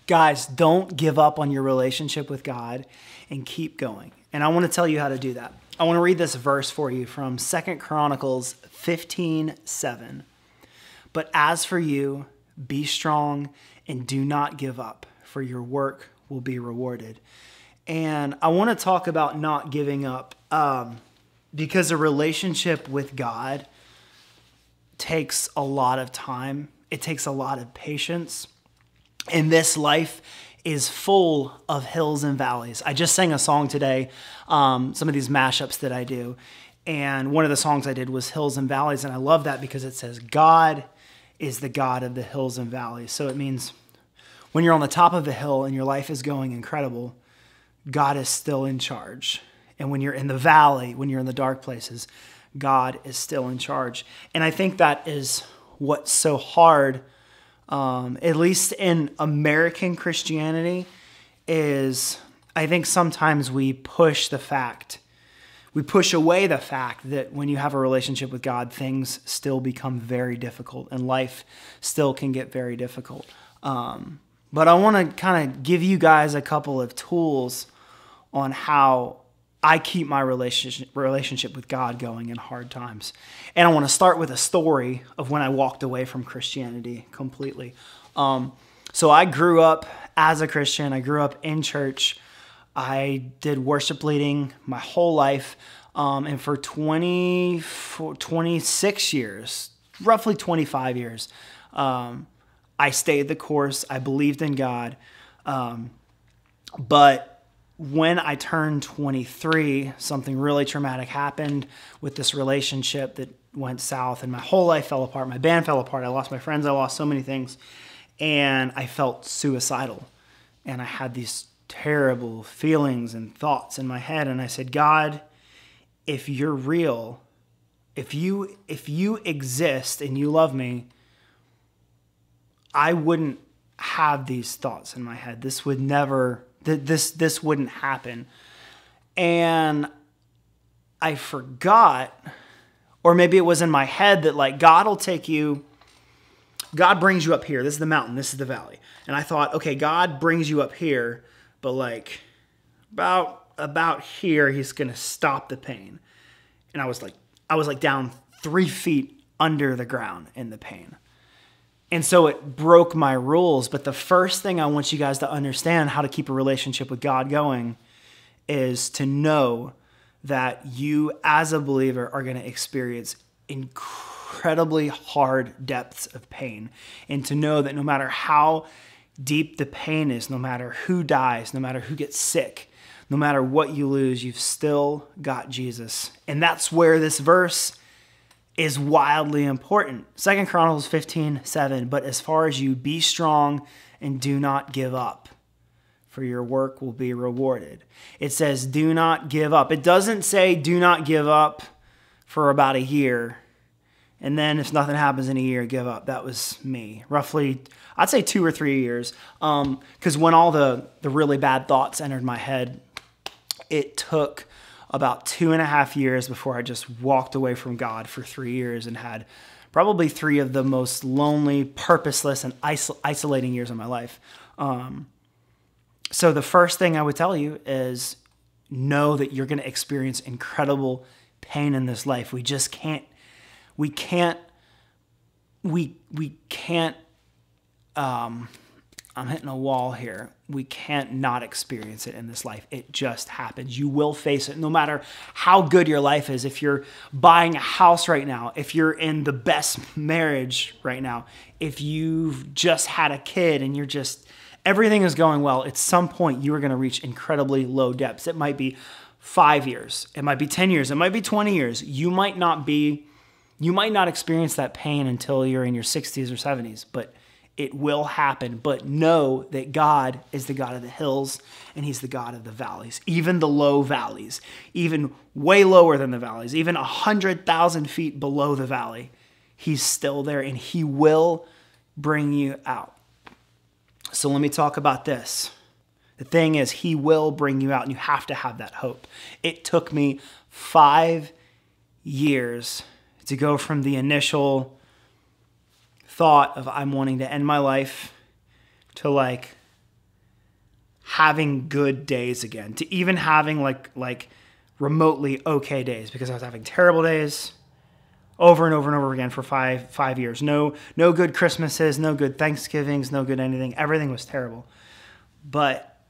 Guys, don't give up on your relationship with God and keep going. And I want to tell you how to do that. I want to read this verse for you from 2 Chronicles 15:7. But as for you, be strong and do not give up, for your work will be rewarded. And I want to talk about not giving up because a relationship with God takes a lot of time. It takes a lot of patience. And this life is full of hills and valleys. I just sang a song today, some of these mashups that I do. And one of the songs I did was Hills and Valleys. And I love that because it says God is the God of the hills and valleys. So it means when you're on the top of a hill and your life is going incredible, God is still in charge. And when you're in the valley, when you're in the dark places, God is still in charge. And I think that is what's so hard, at least in American Christianity, is I think sometimes we push away the fact that when you have a relationship with God, things still become very difficult and life still can get very difficult. But I want to kind of give you guys a couple of tools on how I keep my relationship with God going in hard times. And I want to start with a story of when I walked away from Christianity completely. So I grew up as a Christian. I grew up in church. I did worship leading my whole life. And for 26 years, roughly 25 years, I stayed the course. I believed in God. But when I turned 23, something really traumatic happened with this relationship that went south, and my whole life fell apart. My band fell apart. I lost my friends. I lost so many things. And I felt suicidal. And I had these terrible feelings and thoughts in my head. And I said, God, if you're real, if you exist and you love me, I wouldn't have these thoughts in my head. This would never, this wouldn't happen. And I forgot, or maybe it was in my head that like God brings you up here. This is the mountain. This is the valley. And I thought, okay, God brings you up here, but like about here, he's going to stop the pain. And I was like down 3 feet under the ground in the pain. And so it broke my rules. But the first thing I want you guys to understand how to keep a relationship with God going is to know that you as a believer are going to experience incredibly hard depths of pain. And to know that no matter how deep the pain is, no matter who dies, no matter who gets sick, no matter what you lose, you've still got Jesus. And that's where this verse is wildly important. 2 Chronicles 15:7, but as far as you, be strong and do not give up, for your work will be rewarded. It says do not give up. It doesn't say do not give up for about a year, and then if nothing happens in a year, give up. That was me. Roughly, I'd say 2 or 3 years, because when all the really bad thoughts entered my head, it took about 2.5 years before I just walked away from God for 3 years and had probably 3 of the most lonely, purposeless, and isolating years of my life. So the first thing I would tell you is know that you're going to experience incredible pain in this life. We can't I'm hitting a wall here. We can't not experience it in this life. It just happens. You will face it no matter how good your life is. If you're buying a house right now, if you're in the best marriage right now, if you've just had a kid and everything is going well, at some point you are going to reach incredibly low depths. It might be 5 years. It might be 10 years. It might be 20 years. You might not experience that pain until you're in your 60s or 70s, but it will happen. But know that God is the God of the hills and he's the God of the valleys, even the low valleys, even way lower than the valleys, even 100,000 feet below the valley. He's still there and he will bring you out. So let me talk about this. The thing is, he will bring you out and you have to have that hope. It took me 5 years to go from the initial thought of I'm wanting to end my life to like having good days again, to even having like remotely okay days, because I was having terrible days over and over and over again for five years. No good Christmases, no good Thanksgivings, no good anything. Everything was terrible. But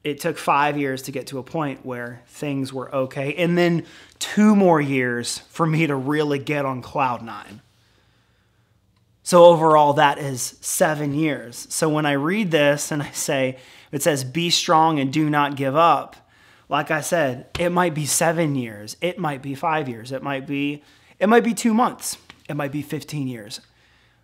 it took 5 years to get to a point where things were okay. And then 2 more years for me to really get on cloud 9. So overall, that is 7 years. So when I read this and I say, it says, be strong and do not give up. Like I said, it might be 7 years. It might be 5 years. It might be 2 months. It might be 15 years.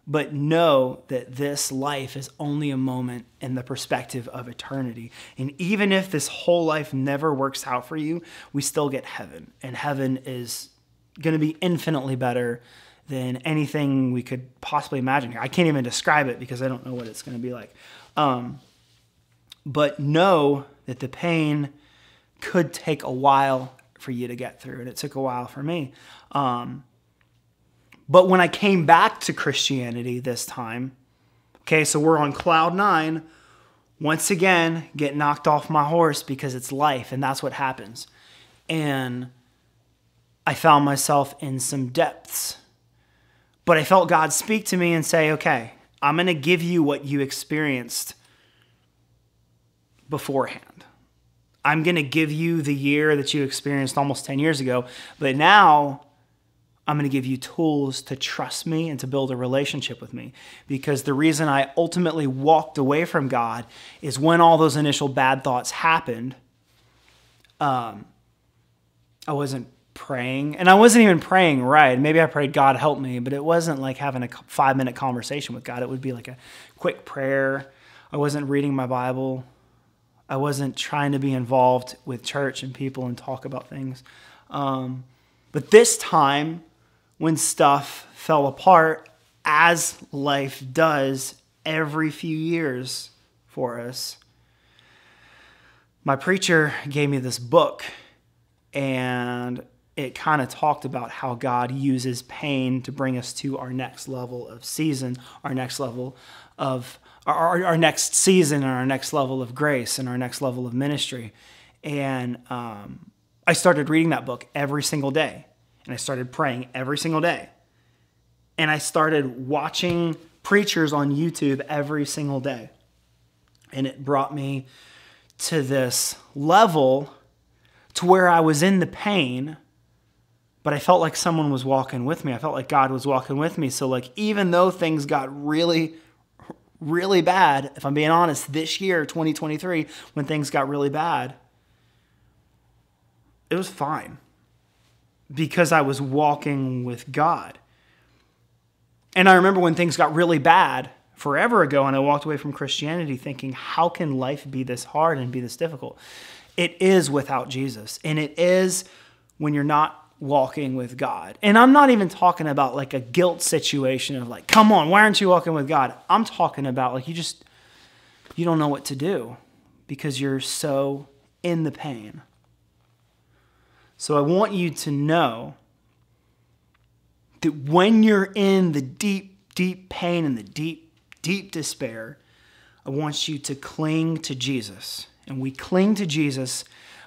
But know that this life is only a moment in the perspective of eternity. And even if this whole life never works out for you, we still get heaven. And heaven is going to be infinitely better than anything we could possibly imagine here. I can't even describe it because I don't know what it's going to be like. But know that the pain could take a while for you to get through. And it took a while for me. But when I came back to Christianity this time, okay, so we're on cloud 9, once again, get knocked off my horse because it's life, and that's what happens. And I found myself in some depths. But I felt God speak to me and say, okay, I'm going to give you what you experienced beforehand. I'm going to give you the year that you experienced almost 10 years ago, but now I'm going to give you tools to trust me and to build a relationship with me. Because the reason I ultimately walked away from God is when all those initial bad thoughts happened, I wasn't praying. And I wasn't even praying right. Maybe I prayed, God, help me. But it wasn't like having a 5-minute conversation with God. It would be like a quick prayer. I wasn't reading my Bible. I wasn't trying to be involved with church and people and talk about things. But this time, when stuff fell apart, as life does every few years for us, my preacher gave me this book, and it kind of talked about how God uses pain to bring us to our next level of season, our next level of our next season, and our next level of grace, and our next level of ministry. And I started reading that book every single day. And I started praying every single day. And I started watching preachers on YouTube every single day. And it brought me to this level to where I was in the pain, but I felt like someone was walking with me. I felt like God was walking with me. So like, even though things got really, really bad, if I'm being honest, this year, 2023, when things got really bad, it was fine. Because I was walking with God. And I remember when things got really bad forever ago, and I walked away from Christianity thinking, how can life be this hard and be this difficult? It is without Jesus. And it is when you're not walking with God. And I'm not even talking about like a guilt situation of like, come on, why aren't you walking with God? I'm talking about like you don't know what to do because you're so in the pain. So I want you to know that when you're in the deep, deep pain and the deep, deep despair, I want you to cling to Jesus. And we cling to Jesus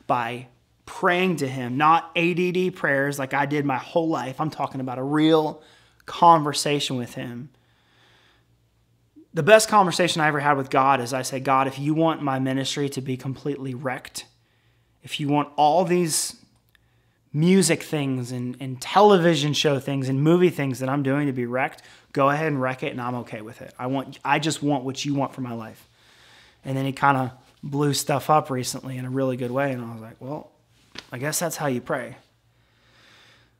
by praying to him, not ADD prayers like I did my whole life. I'm talking about a real conversation with him. The best conversation I ever had with God is I say, God, if you want my ministry to be completely wrecked, if you want all these music things and television show things and movie things that I'm doing to be wrecked, go ahead and wreck it, and I'm okay with it. I just want what you want for my life. And then he kind of blew stuff up recently in a really good way, and I was like, well, I guess that's how you pray.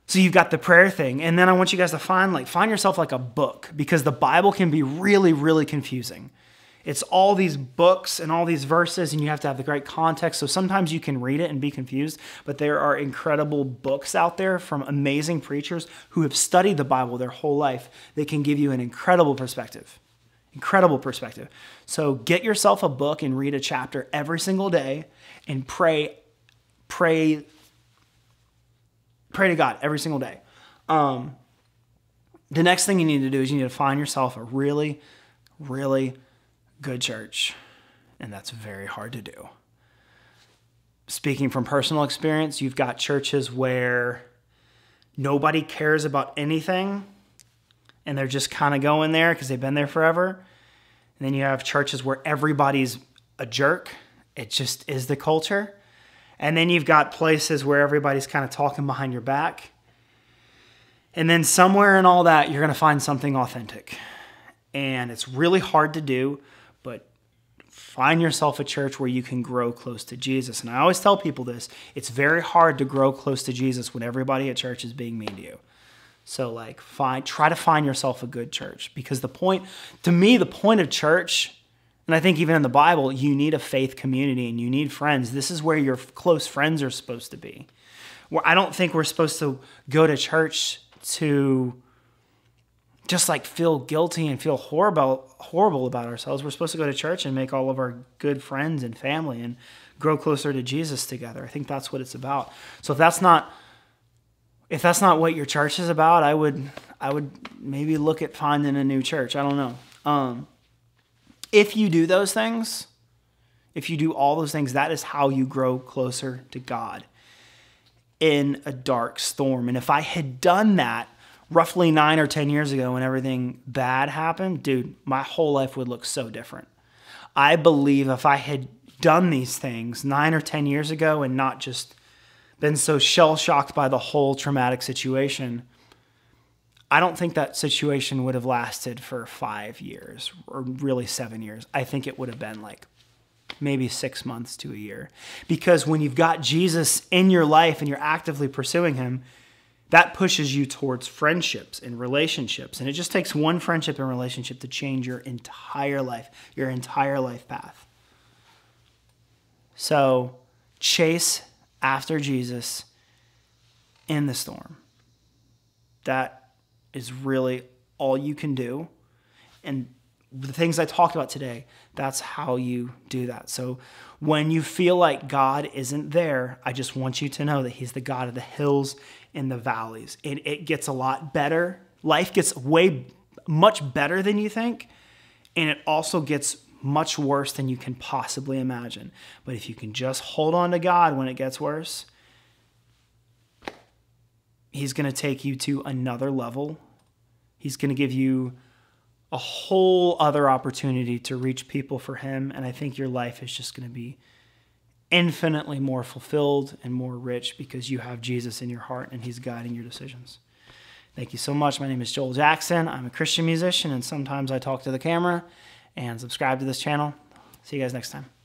So you've got the prayer thing, and then I want you guys to find yourself like a book, because the Bible can be really, really confusing. It's all these books and all these verses, and you have to have the right context. So sometimes you can read it and be confused, but there are incredible books out there from amazing preachers who have studied the Bible their whole life that can give you an incredible perspective. Incredible perspective. So get yourself a book and read a chapter every single day and pray to God every single day. The next thing you need to do is you need to find yourself a really, really good church. and that's very hard to do. Speaking from personal experience, you've got churches where nobody cares about anything, and they're just kind of going there because they've been there forever. And then you have churches where everybody's a jerk. It just is the culture. And then you've got places where everybody's kind of talking behind your back. And then somewhere in all that, you're going to find something authentic. And it's really hard to do, but find yourself a church where you can grow close to Jesus. And I always tell people this, it's very hard to grow close to Jesus when everybody at church is being mean to you. So like try to find yourself a good church, because the point of church, and I think even in the Bible, you need a faith community and you need friends. This is where your close friends are supposed to be. I don't think we're supposed to go to church to just like feel guilty and feel horrible about ourselves. We're supposed to go to church and make all of our good friends and family and grow closer to Jesus together. I think that's what it's about. So if that's not what your church is about, I would maybe look at finding a new church. I don't know. If you do those things, if you do all those things, that is how you grow closer to God in a dark storm. And if I had done that roughly 9 or 10 years ago when everything bad happened, dude, my whole life would look so different. I believe if I had done these things 9 or 10 years ago and not just been so shell-shocked by the whole traumatic situation, I don't think that situation would have lasted for 5 years or really 7 years. I think it would have been like maybe 6 months to a year. Because when you've got Jesus in your life and you're actively pursuing him, that pushes you towards friendships and relationships. And it just takes one friendship and relationship to change your entire life path. So chase after Jesus in the storm. That is really all you can do. And the things I talked about today, that's how you do that. So when you feel like God isn't there, I just want you to know that he's the God of the hills and the valleys. And it gets a lot better. Life gets much better than you think. And it also gets much worse than you can possibly imagine. But if you can just hold on to God when it gets worse, he's going to take you to another level. He's going to give you a whole other opportunity to reach people for him. And I think your life is just going to be infinitely more fulfilled and more rich because you have Jesus in your heart and he's guiding your decisions. Thank you so much. My name is Joel Jackson. I'm a Christian musician, and sometimes I talk to the camera. And subscribe to this channel. See you guys next time.